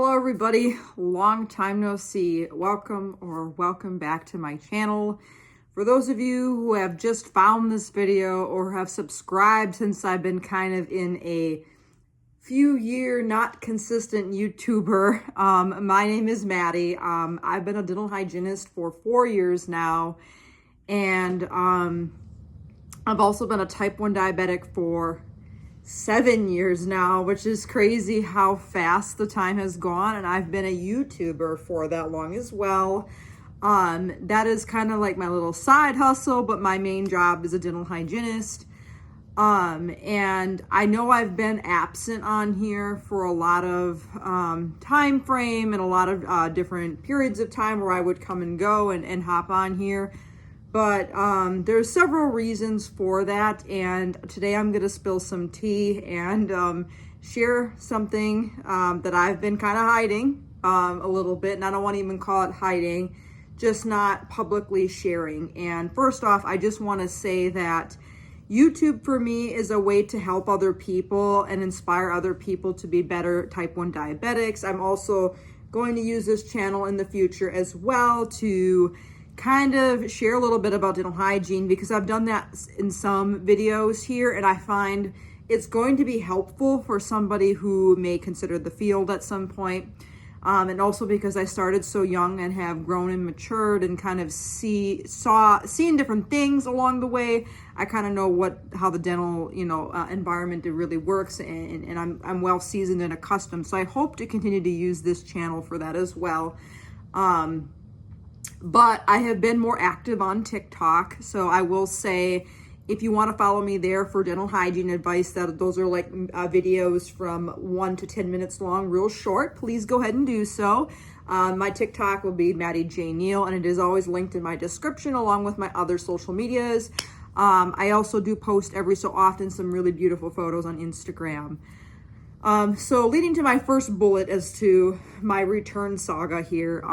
Hello everybody, long time no see. Welcome back to my channel. For those of you who have just found this video or have subscribed since I've been kind of in a few year not consistent YouTuber, my name is Maddie. I've been a dental hygienist for 4 years now, and I've also been a type 1 diabetic for 7 years now, which is crazy how fast the time has gone. And I've been a YouTuber for that long as well. That is kind of like my little side hustle, but my main job is a dental hygienist. And I know I've been absent on here for a lot of time frame and a lot of different periods of time where I would come and go and hop on here. But there's several reasons for that, and today I'm going to spill some tea and share something that I've been kind of hiding a little bit, and I don't want to even call it hiding, just not publicly sharing. And first off, I just want to say that YouTube for me is a way to help other people and inspire other people to be better type 1 diabetics. I'm also going to use this channel in the future as well to kind of share a little bit about dental hygiene, because I've done that in some videos here, and I find it's going to be helpful for somebody who may consider the field at some point. And also because I started so young and have grown and matured and kind of seen different things along the way, I kind of know how the dental environment really works, and I'm well seasoned and accustomed. So I hope to continue to use this channel for that as well. But I have been more active on TikTok, so I will say, if you want to follow me there for dental hygiene advice, those are like videos from 1 to 10 minutes long, real short, please go ahead and do so. My TikTok will be Maddie J. Neal, and it is always linked in my description along with my other social medias. I also do post every so often some really beautiful photos on Instagram. So leading to my first bullet as to my return saga here.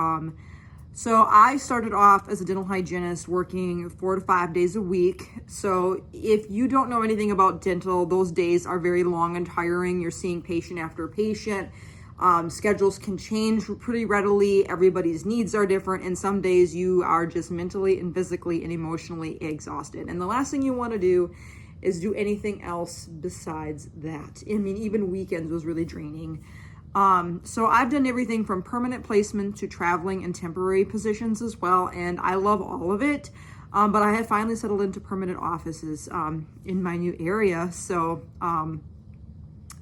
So I started off as a dental hygienist working 4 to 5 days a week. So if you don't know anything about dental, those days are very long and tiring. You're seeing patient after patient. Schedules can change pretty readily. Everybody's needs are different. And some days you are just mentally and physically and emotionally exhausted. And the last thing you want to do is do anything else besides that. I mean, even weekends was really draining. So I've done everything from permanent placement to traveling and temporary positions as well, and I love all of it. But I have finally settled into permanent offices in my new area. So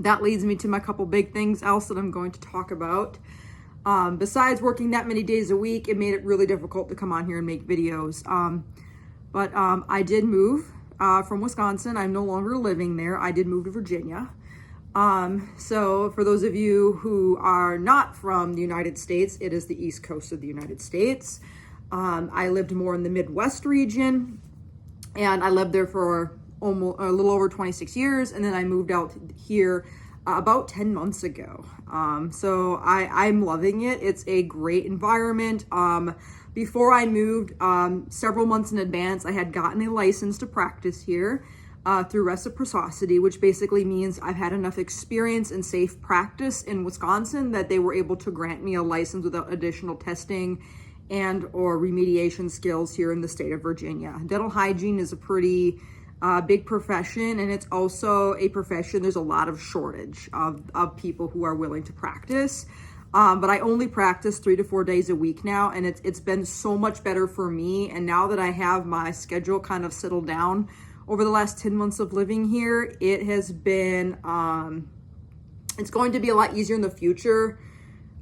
that leads me to my couple big things else that I'm going to talk about. Besides working that many days a week, it made it really difficult to come on here and make videos. But I did move from Wisconsin. I'm no longer living there. I did move to Virginia. So for those of you who are not from the United States, it is the East Coast of the United States. I lived more in the Midwest region, and I lived there for almost a little over 26 years. And then I moved out here about 10 months ago. So I'm loving it. It's a great environment. Before I moved, several months in advance, I had gotten a license to practice here. Through reciprocity, which basically means I've had enough experience in safe practice in Wisconsin that they were able to grant me a license without additional testing and or remediation skills here in the state of Virginia. Dental hygiene is a pretty big profession, and it's also a profession there's a lot of shortage of people who are willing to practice. But I only practice 3 to 4 days a week now, and it's been so much better for me. And now that I have my schedule kind of settled down over the last 10 months of living here, it has been, it's going to be a lot easier in the future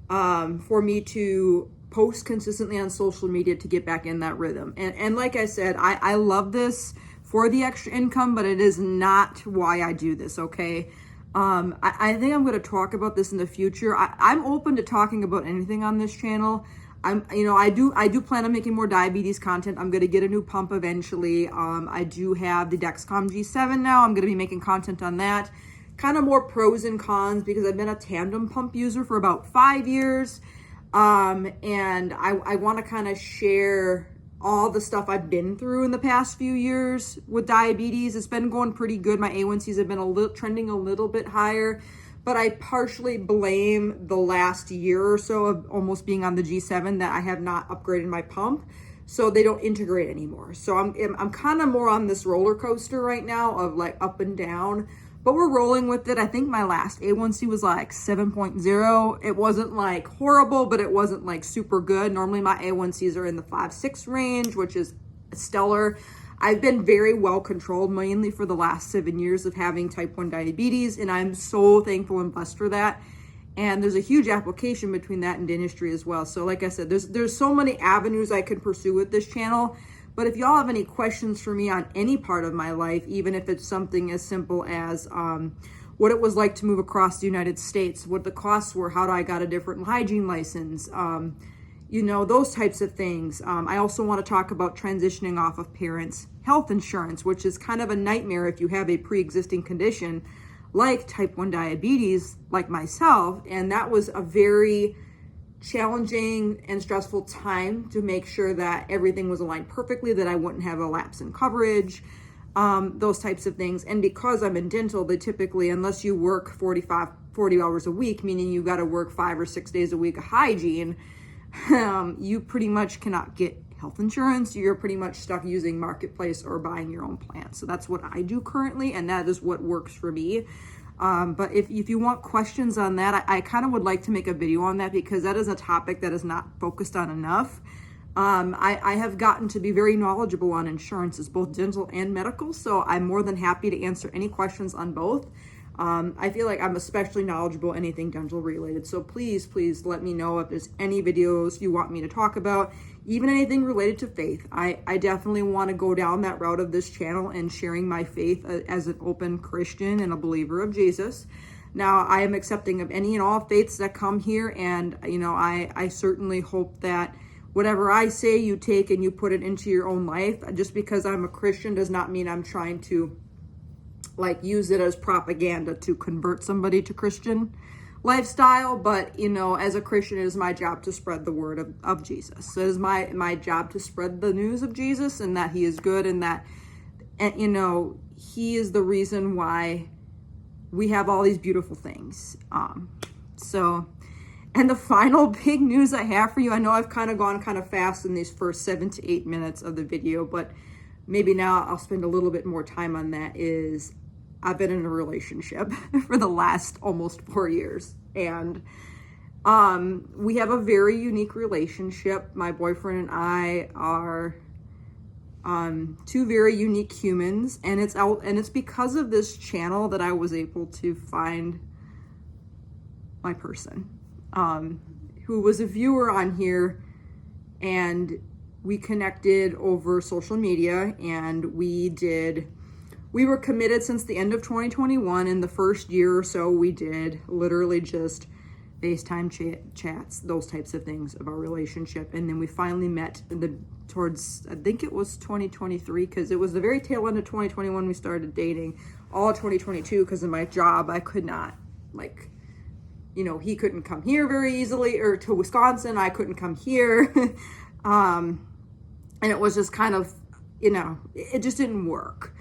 for me to post consistently on social media to get back in that rhythm. And like I said, I love this for the extra income, but it is not why I do this, okay? I think I'm going to talk about this in the future. I'm open to talking about anything on this channel. I do plan on making more diabetes content. I'm going to get a new pump eventually. I do have the Dexcom G7 now. I'm going to be making content on that. Kind of more pros and cons, because I've been a tandem pump user for about 5 years. And I want to kind of share all the stuff I've been through in the past few years with diabetes. It's been going pretty good. My A1Cs have been trending a little bit higher, but I partially blame the last year or so of almost being on the G7 that I have not upgraded my pump, so they don't integrate anymore. So I'm kind of more on this roller coaster right now of like up and down, but we're rolling with it. I think my last A1C was like 7.0. It wasn't like horrible, but it wasn't like super good. Normally my A1Cs are in the 5-6 range, which is stellar. I've been very well controlled, mainly for the last 7 years of having type 1 diabetes, and I'm so thankful and blessed for that. And there's a huge application between that and dentistry as well. So like I said, there's so many avenues I could pursue with this channel. But if y'all have any questions for me on any part of my life, even if it's something as simple as what it was like to move across the United States, what the costs were, how I got a different hygiene license, you know, those types of things. I also want to talk about transitioning off of parents' health insurance, which is kind of a nightmare if you have a pre-existing condition like type 1 diabetes, like myself. And that was a very challenging and stressful time to make sure that everything was aligned perfectly, that I wouldn't have a lapse in coverage, those types of things. And because I'm in dental, they typically, unless you work 40 hours a week, meaning you got to work 5 or 6 days a week of hygiene, you pretty much cannot get health insurance. You're pretty much stuck using Marketplace or buying your own plan. So that's what I do currently, and that is what works for me. But if you want questions on that, I kind of would like to make a video on that, because that is a topic that is not focused on enough. I have gotten to be very knowledgeable on insurances, both dental and medical, so I'm more than happy to answer any questions on both. I feel like I'm especially knowledgeable anything dental related. So please let me know if there's any videos you want me to talk about, even anything related to faith. I definitely want to go down that route of this channel and sharing my faith as an open Christian and a believer of Jesus. Now, I am accepting of any and all faiths that come here, and you know, I certainly hope that whatever I say you take and you put it into your own life. Just because I'm a Christian does not mean I'm trying to like use it as propaganda to convert somebody to Christian lifestyle. But you know, as a Christian, it is my job to spread the word of Jesus. So it is my job to spread the news of Jesus, and that he is good, and that, and you know, he is the reason why we have all these beautiful things. And the final big news I have for you, I know I've kind of gone kind of fast in these first 7 to 8 minutes of the video, but maybe now I'll spend a little bit more time on that, is I've been in a relationship for the last almost 4 years. And we have a very unique relationship. My boyfriend and I are two very unique humans, and it's because of this channel that I was able to find my person, who was a viewer on here, and we connected over social media, and we were committed since the end of 2021. In the first year or so, we did literally just FaceTime chats, those types of things of our relationship. And then we finally met towards, I think it was 2023, because it was the very tail end of 2021 we started dating. All of 2022, because of my job, I could not, like, you know, he couldn't come here very easily, or to Wisconsin, I couldn't come here. And it was just kind of, you know, it just didn't work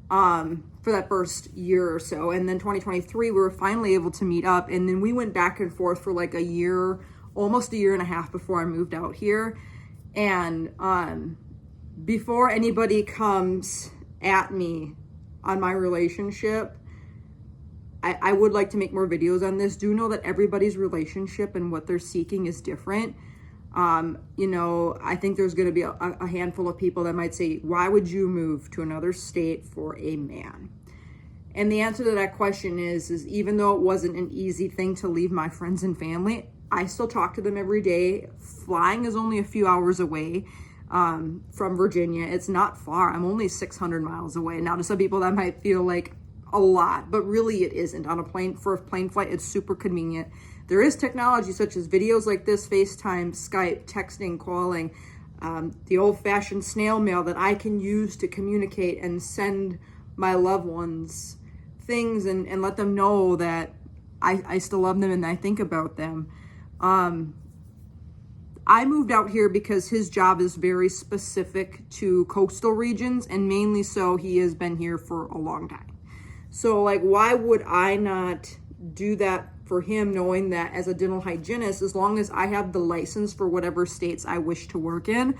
for that first year or so. And then 2023, we were finally able to meet up. And then we went back and forth for like a year, almost a year and a half before I moved out here. And before anybody comes at me on my relationship, I would like to make more videos on this. Do know that everybody's relationship and what they're seeking is different. You know, I think there's going to be a handful of people that might say, why would you move to another state for a man? And the answer to that question is even though it wasn't an easy thing to leave my friends and family, I still talk to them every day. Flying is only a few hours away from Virginia. It's not far. I'm only 600 miles away. Now, to some people that might feel like a lot, but really it isn't. For a plane flight, it's super convenient. There is technology such as videos like this, FaceTime, Skype, texting, calling, the old-fashioned snail mail that I can use to communicate and send my loved ones things and let them know that I still love them and I think about them. I moved out here because his job is very specific to coastal regions, and mainly so he has been here for a long time. So like, why would I not do that for him, knowing that as a dental hygienist, as long as I have the license for whatever states I wish to work in,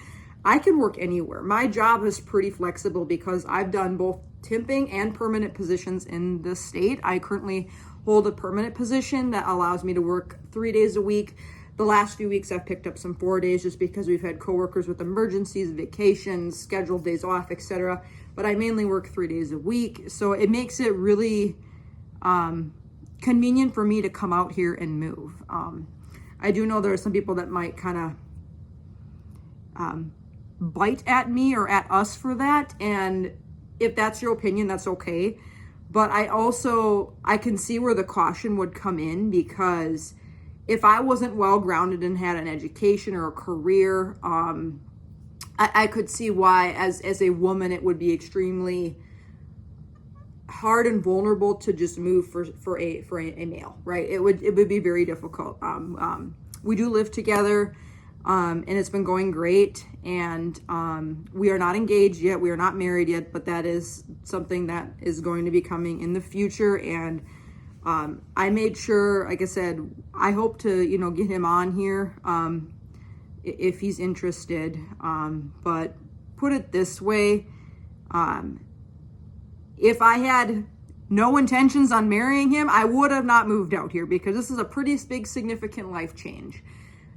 I can work anywhere. My job is pretty flexible because I've done both temping and permanent positions in the state. I currently hold a permanent position that allows me to work 3 days a week. The last few weeks I've picked up some 4 days just because we've had coworkers with emergencies, vacations, scheduled days off, etc. But I mainly work 3 days a week. So it makes it really convenient for me to come out here and move. I do know there are some people that might kind of bite at me or at us for that. And if that's your opinion, that's okay. But I can see where the caution would come in, because if I wasn't well grounded and had an education or a career, I could see why as a woman it would be extremely hard and vulnerable to just move for a male, right? It would be very difficult. We do live together, and it's been going great, and we are not engaged yet, we are not married yet, but that is something that is going to be coming in the future. And I made sure, like I said, I hope to get him on here if he's interested, but put it this way, if I had no intentions on marrying him, I would have not moved out here, because this is a pretty big, significant life change.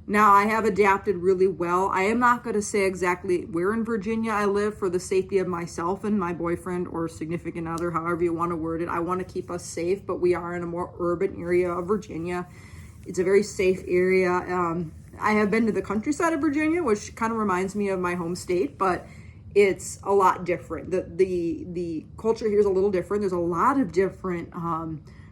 Now, I have adapted really well. I am not going to say exactly where in Virginia I live for the safety of myself and my boyfriend or significant other, however you want to word it. I want to keep us safe, but we are in a more urban area of Virginia. It's a very safe area. I have been to the countryside of Virginia, which kind of reminds me of my home state, but it's a lot different. The culture here is a little different. There's a lot of different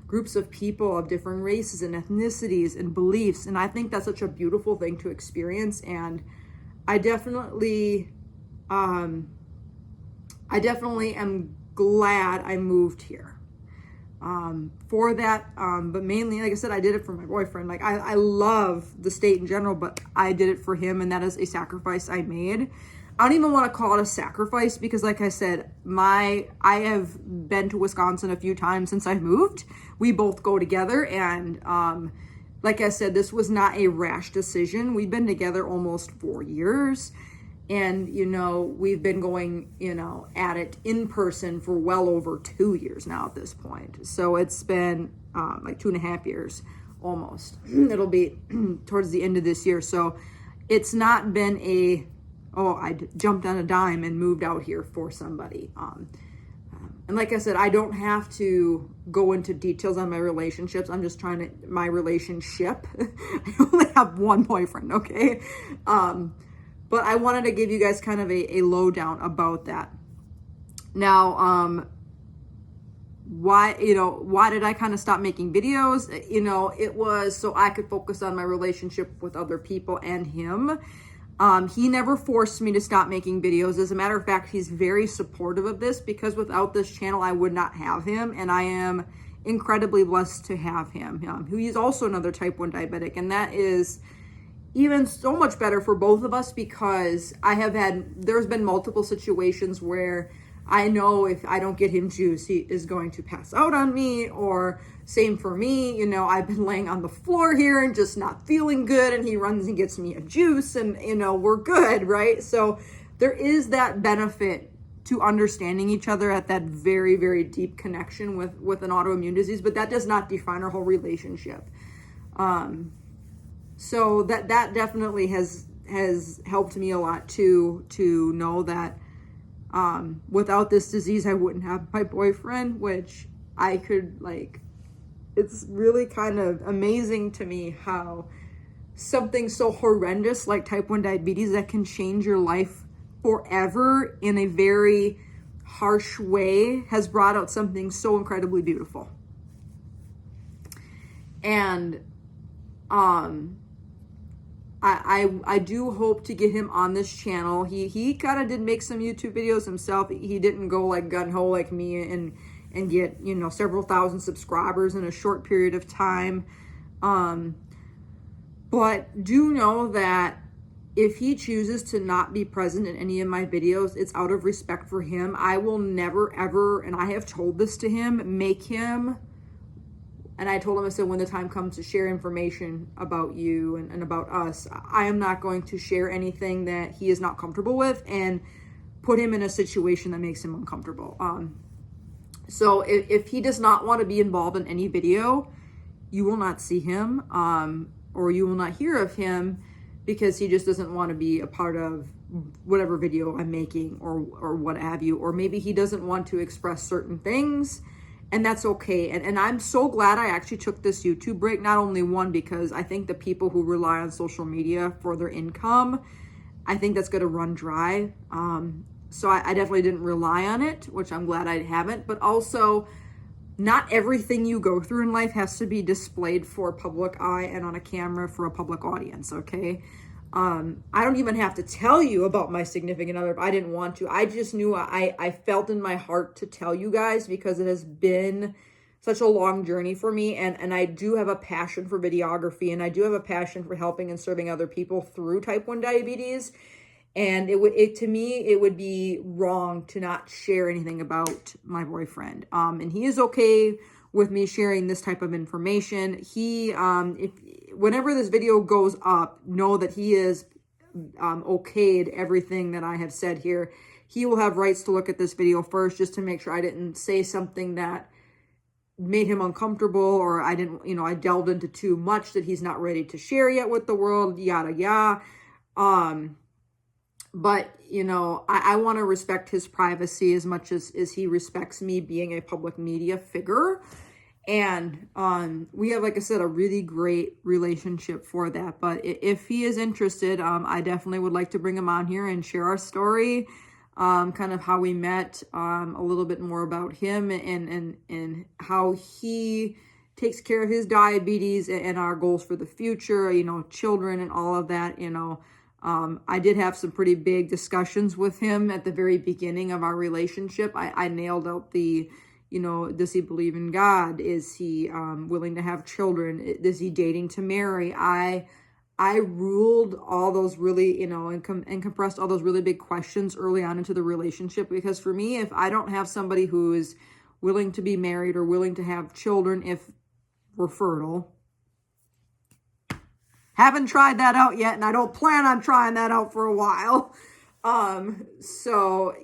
groups of people of different races and ethnicities and beliefs, and I think that's such a beautiful thing to experience. And I definitely am glad I moved here for that, but mainly, like I said, I did it for my boyfriend. Like I love the state in general, but I did it for him, and that is a sacrifice I made. I don't even want to call it a sacrifice, because like I said, I have been to Wisconsin a few times since I moved. We both go together, and like I said, this was not a rash decision. We've been together almost 4 years, and we've been going at it in person for well over 2 years now at this point. So it's been like 2.5 years almost. It'll be towards the end of this year. So it's not been I jumped on a dime and moved out here for somebody. And like I said, I don't have to go into details on my relationships. I'm just my relationship. I only have one boyfriend, okay? But I wanted to give you guys kind of a lowdown about that. Now, why did I kind of stop making videos? It was so I could focus on my relationship with other people and him. He never forced me to stop making videos. As a matter of fact, he's very supportive of this, because without this channel, I would not have him. And I am incredibly blessed to have him. He's also another type 1 diabetic. And that is even so much better for both of us, because there's been multiple situations where I know if I don't get him juice, he is going to pass out on me, or same for me. I've been laying on the floor here and just not feeling good, and he runs and gets me a juice, and we're good, right? So there is that benefit to understanding each other at that very, very deep connection with an autoimmune disease, but that does not define our whole relationship. So that definitely has helped me a lot to know that without this disease, I wouldn't have my boyfriend, which I could it's really kind of amazing to me how something so horrendous like type 1 diabetes that can change your life forever in a very harsh way has brought out something so incredibly beautiful. And I do hope to get him on this channel. He kind of did make some YouTube videos himself. He didn't go like gung-ho like me and get several thousand subscribers in a short period of time. But do know that if he chooses to not be present in any of my videos, it's out of respect for him. I will never ever, and I have told this to him, make him And I told him, I said, when the time comes to share information about you and about us, I am not going to share anything that he is not comfortable with and put him in a situation that makes him uncomfortable. So if he does not want to be involved in any video, you will not see him, or you will not hear of him, because he just doesn't want to be a part of whatever video I'm making or what have you. Or maybe he doesn't want to express certain things, and that's okay. And I'm so glad I actually took this YouTube break. Not only one, because I think the people who rely on social media for their income, I think that's going to run dry. So I definitely didn't rely on it, which I'm glad I haven't. But also, not everything you go through in life has to be displayed for public eye and on a camera for a public audience, okay? I don't even have to tell you about my significant other if I didn't want to. I just knew I felt in my heart to tell you guys, because it has been such a long journey for me. And I do have a passion for videography, and I do have a passion for helping and serving other people through type 1 diabetes. And to me, it would be wrong to not share anything about my boyfriend. And he is okay with me sharing this type of information. Whenever this video goes up, know that he is okayed everything that I have said here. He will have rights to look at this video first, just to make sure I didn't say something that made him uncomfortable, or I delved into too much that he's not ready to share yet with the world, yada, yada. But, I want to respect his privacy as much as he respects me being a public media figure. And we have, like I said, a really great relationship for that. But if he is interested, I definitely would like to bring him on here and share our story, kind of how we met, a little bit more about him and how he takes care of his diabetes and our goals for the future, children and all of that, I did have some pretty big discussions with him at the very beginning of our relationship. I nailed out the, does he believe in God? Is he willing to have children? Is he dating to marry? I ruled all those really, and compressed all those really big questions early on into the relationship. Because for me, if I don't have somebody who is willing to be married or willing to have children, if we're fertile, haven't tried that out yet, and I don't plan on trying that out for a while. So,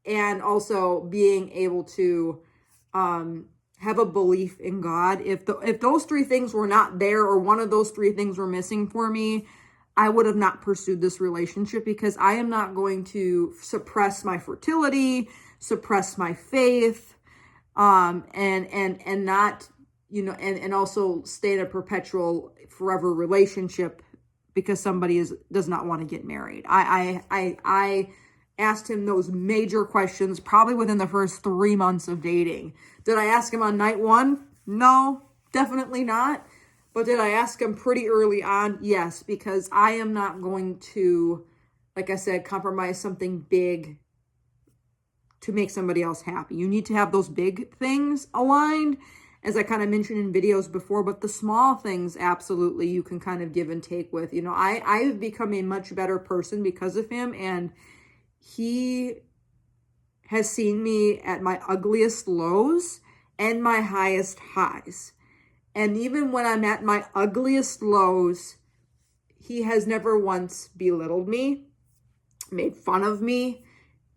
and also being able to have a belief in God. If those three things were not there, or one of those three things were missing for me, I would have not pursued this relationship, because I am not going to suppress my fertility, suppress my faith, and not, and also stay in a perpetual forever relationship because somebody does not want to get married. I asked him those major questions probably within the first 3 months of dating. Did I ask him on night one? No, definitely not. But did I ask him pretty early on? Yes, because I am not going to, like I said, compromise something big to make somebody else happy. You need to have those big things aligned, as I kind of mentioned in videos before, but the small things, absolutely, you can kind of give and take with. I've become a much better person because of him, and he has seen me at my ugliest lows and my highest highs. And even when I'm at my ugliest lows, he has never once belittled me, made fun of me,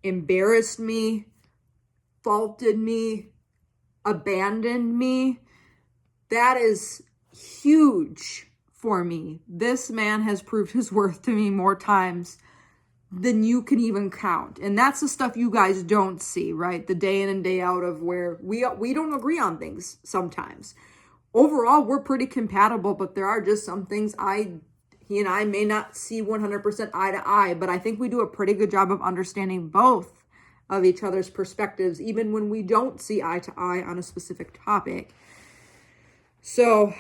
embarrassed me, faulted me, abandoned me. That is huge for me. This man has proved his worth to me more times than you can even count. And that's the stuff you guys don't see, right? The day in and day out of where we don't agree on things sometimes. Overall, we're pretty compatible, but there are just some things he and I may not see 100% eye to eye, but I think we do a pretty good job of understanding both of each other's perspectives, even when we don't see eye to eye on a specific topic. So,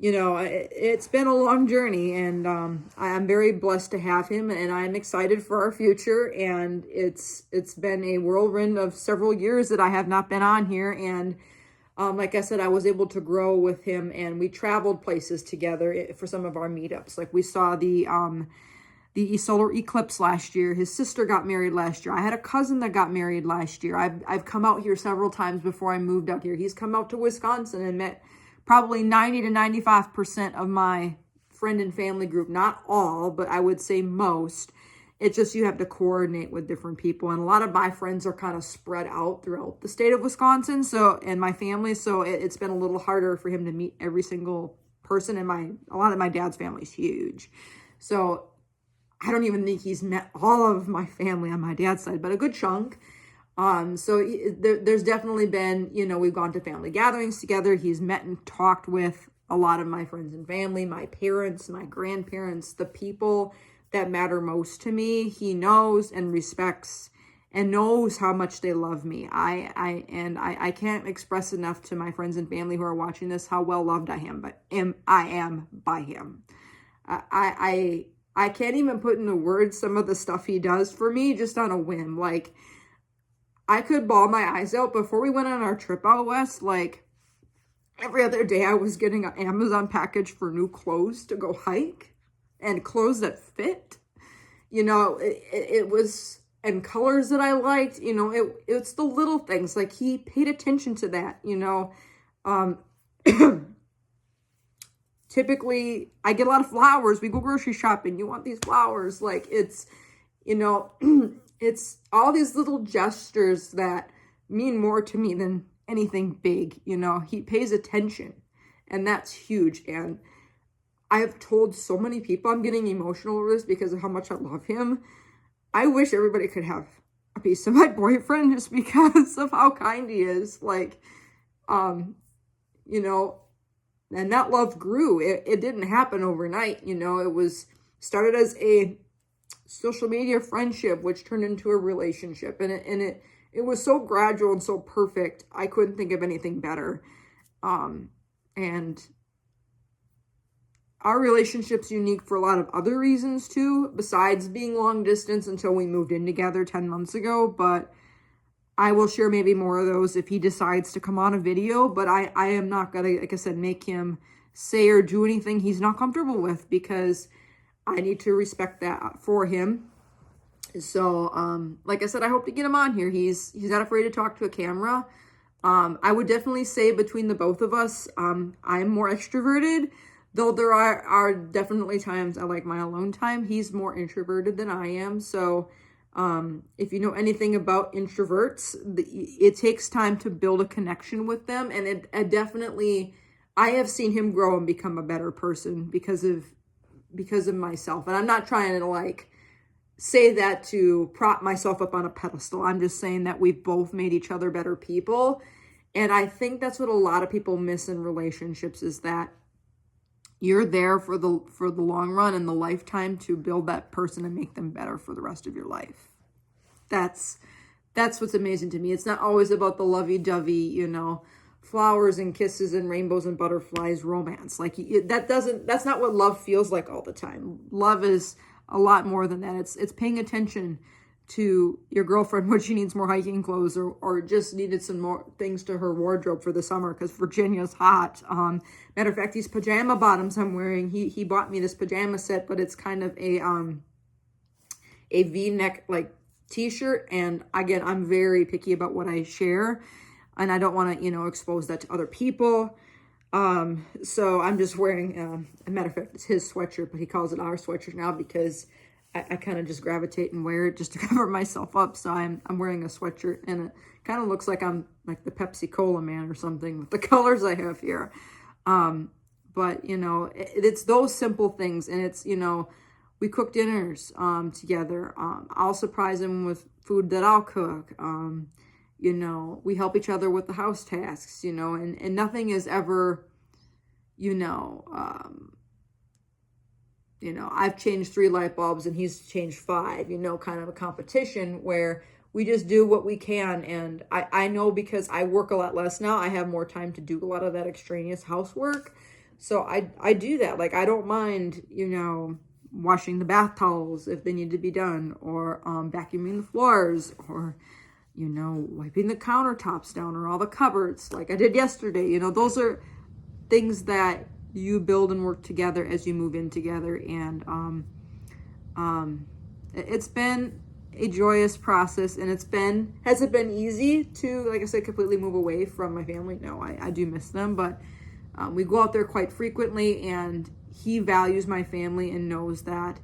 it's been a long journey, and I'm very blessed to have him, and I'm excited for our future. And it's been a whirlwind of several years that I have not been on here. And like I said, I was able to grow with him, and we traveled places together for some of our meetups. Like we saw the the solar eclipse last year. His sister got married last year. I had a cousin that got married last year. I've come out here several times before I moved out here. He's come out to Wisconsin and met probably 90 to 95% of my friend and family group. Not all, but I would say most. It's just you have to coordinate with different people. And a lot of my friends are kind of spread out throughout the state of Wisconsin. So, and my family. So it's been a little harder for him to meet every single person. And a lot of my dad's family is huge. So I don't even think he's met all of my family on my dad's side, but a good chunk. So there's definitely been, we've gone to family gatherings together. He's met and talked with a lot of my friends and family, my parents, my grandparents, the people that matter most to me. He knows and respects and knows how much they love me. I can't express enough to my friends and family who are watching this how well loved I am, I am by him. I can't even put into words some of the stuff he does for me just on a whim. Like, I could bawl my eyes out before we went on our trip out west. Like, every other day I was getting an Amazon package for new clothes to go hike and clothes that fit. It was, and colors that I liked, it's the little things. Like, he paid attention to that, Typically, I get a lot of flowers. We go grocery shopping. You want these flowers. Like, it's, it's all these little gestures that mean more to me than anything big. He pays attention, and that's huge. And I have told so many people, I'm getting emotional over this because of how much I love him. I wish everybody could have a piece of my boyfriend just because of how kind he is. Like, and that love grew. It didn't happen overnight. It was started as a social media friendship, which turned into a relationship. And it was so gradual and so perfect. I couldn't think of anything better. And our relationship's unique for a lot of other reasons too, besides being long distance until we moved in together 10 months ago. But I will share maybe more of those if he decides to come on a video, but I am not going to, like I said, make him say or do anything he's not comfortable with, because I need to respect that for him. So, like I said, I hope to get him on here. He's not afraid to talk to a camera. I would definitely say between the both of us, I'm more extroverted, though there are definitely times I like my alone time. He's more introverted than I am. So, if you know anything about introverts, it takes time to build a connection with them. And it definitely, I have seen him grow and become a better person because of myself. And I'm not trying to like say that to prop myself up on a pedestal. I'm just saying that we've both made each other better people. And I think that's what a lot of people miss in relationships, is that you're there for the long run and the lifetime to build that person and make them better for the rest of your life. That's what's amazing to me. It's not always about the lovey-dovey, flowers and kisses and rainbows and butterflies romance. Like, that's not what love feels like all the time. Love is a lot more than that. It's paying attention to your girlfriend when she needs more hiking clothes or just needed some more things to her wardrobe for the summer because Virginia's hot. Matter of fact, these pajama bottoms I'm wearing, he bought me this pajama set, but it's kind of a V-neck like t-shirt. And again, I'm very picky about what I share, and I don't want to, expose that to other people. So I'm just wearing, a matter of fact, it's his sweatshirt, but he calls it our sweatshirt now because I kind of just gravitate and wear it just to cover myself up. So I'm wearing a sweatshirt, and it kind of looks like I'm like the Pepsi Cola man or something with the colors I have here. But it's those simple things. And it's, we cook dinners, together. I'll surprise him with food that I'll cook. We help each other with the house tasks, and nothing is ever, I've changed 3 light bulbs and he's changed 5, kind of a competition where we just do what we can. And I know because I work a lot less now, I have more time to do a lot of that extraneous housework. So I do that. Like, I don't mind, washing the bath towels if they need to be done, or vacuuming the floors, or, wiping the countertops down, or all the cupboards like I did yesterday. Those are things that you build and work together as you move in together. And It's been a joyous process, and has it been easy to, like I said, completely move away from my family? No, I do miss them, but we go out there quite frequently, and he values my family and knows that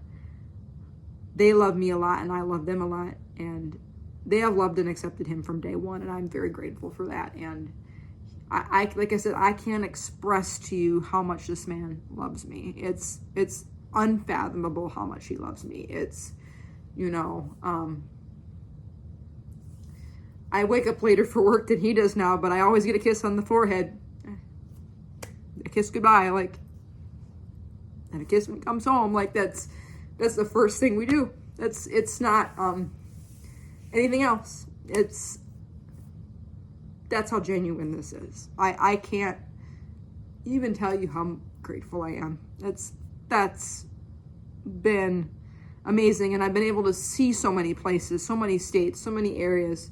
they love me a lot and I love them a lot, and they have loved and accepted him from day one, and I'm very grateful for that. And I like I said, I can't express to you how much this man loves me. It's unfathomable how much he loves me. It's, I wake up later for work than he does now, but I always get a kiss on the forehead. A kiss goodbye, and a kiss when he comes home. That's the first thing we do. It's not anything else. That's how genuine this is. I can't even tell you how grateful I am. That's been amazing, and I've been able to see so many places, so many states, so many areas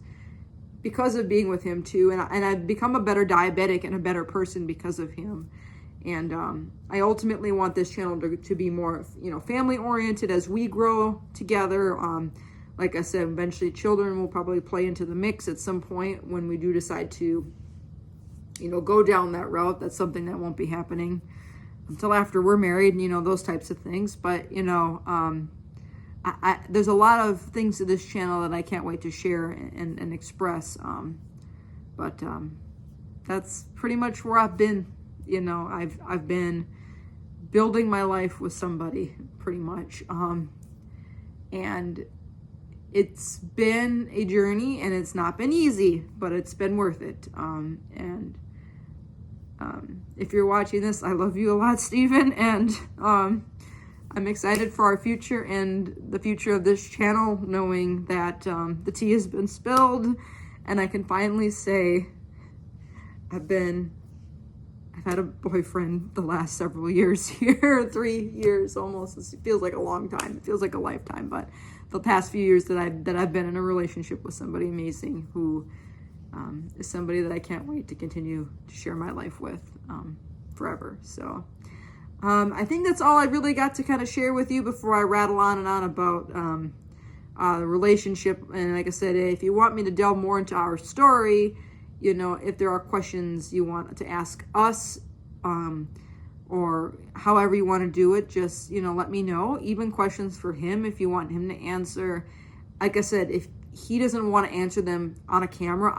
because of being with him too. And I've become a better diabetic and a better person because of him. And I ultimately want this channel to be more, family oriented as we grow together. Like I said, eventually children will probably play into the mix at some point when we do decide to, go down that route. That's something that won't be happening until after we're married, those types of things. But, there's a lot of things to this channel that I can't wait to share and express. But that's pretty much where I've been. I've been building my life with somebody pretty much. And it's been a journey, and it's not been easy, but it's been worth it. If you're watching this, I love you a lot, Stephen, and I'm excited for our future and the future of this channel, knowing that the tea has been spilled, and I can finally say I've had a boyfriend the last several years here, 3 years almost. It feels like a long time. It feels like a lifetime, but the past few years that I've been in a relationship with somebody amazing who is somebody that I can't wait to continue to share my life with forever. So I think that's all I really got to kind of share with you before I rattle on and on about the relationship. And like I said, if you want me to delve more into our story, if there are questions you want to ask us, or however you want to do it, just, let me know. Even questions for him, if you want him to answer. Like I said, if he doesn't want to answer them on a camera,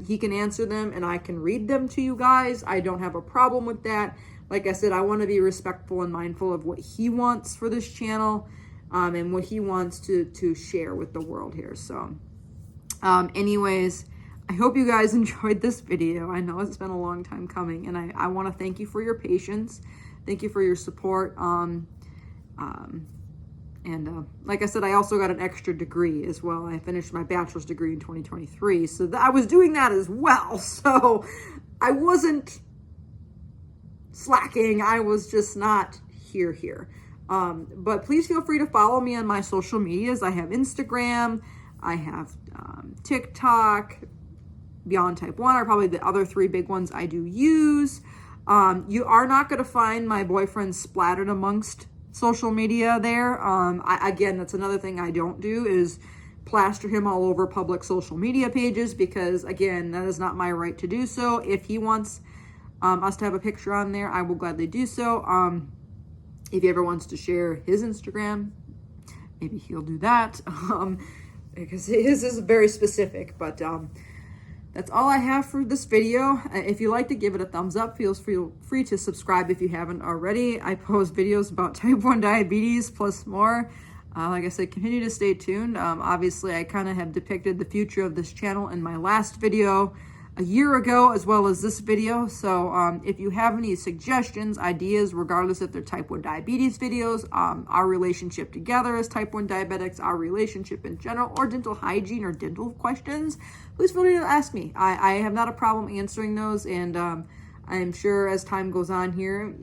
he can answer them, and I can read them to you guys. I don't have a problem with that. Like I said, I want to be respectful and mindful of what he wants for this channel, and what he wants to share with the world here. So, anyways, I hope you guys enjoyed this video. I know it's been a long time coming, and I want to thank you for your patience. Thank you for your support. Like I said, I also got an extra degree as well. I finished my bachelor's degree in 2023, so I was doing that as well. So I wasn't slacking. I was just not here. But please feel free to follow me on my social medias. I have Instagram. I have TikTok. Beyond Type 1 are probably the other 3 big ones I do use. You are not going to find my boyfriend splattered amongst social media there. Again, that's another thing I don't do, is plaster him all over public social media pages, because again, that is not my right to do so. If he wants us to have a picture on there, I will gladly do so. If he ever wants to share his Instagram, maybe he'll do that, because his is very specific. But that's all I have for this video. If you liked it, give it a thumbs up. Feel free to subscribe if you haven't already. I post videos about type 1 diabetes plus more. Like I said, continue to stay tuned. Obviously, I kind of have depicted the future of this channel in my last video a year ago, as well as this video. So if you have any suggestions, ideas, regardless if they're type 1 diabetes videos, our relationship together as type 1 diabetics, our relationship in general, or dental hygiene or dental questions, please feel free to ask me. I have not a problem answering those, and I'm sure as time goes on here,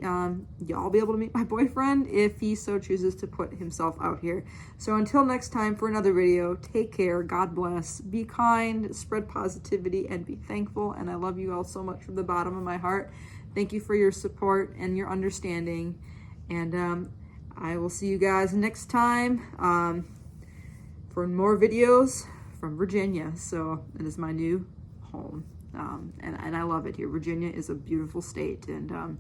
y'all be able to meet my boyfriend if he so chooses to put himself out here. So until next time for another video, take care, God bless, be kind, spread positivity, and be thankful. And I love you all so much from the bottom of my heart. Thank you for your support and your understanding. And I will see you guys next time for more videos from Virginia. So it is my new home, and I love it here. Virginia is a beautiful state, and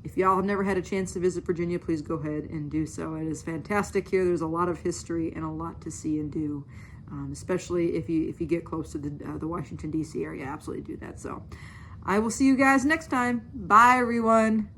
if y'all have never had a chance to visit Virginia, please go ahead and do so. It is fantastic here. There's a lot of history and a lot to see and do, especially if you get close to the Washington, D.C. area. Absolutely do that. So I will see you guys next time. Bye, everyone.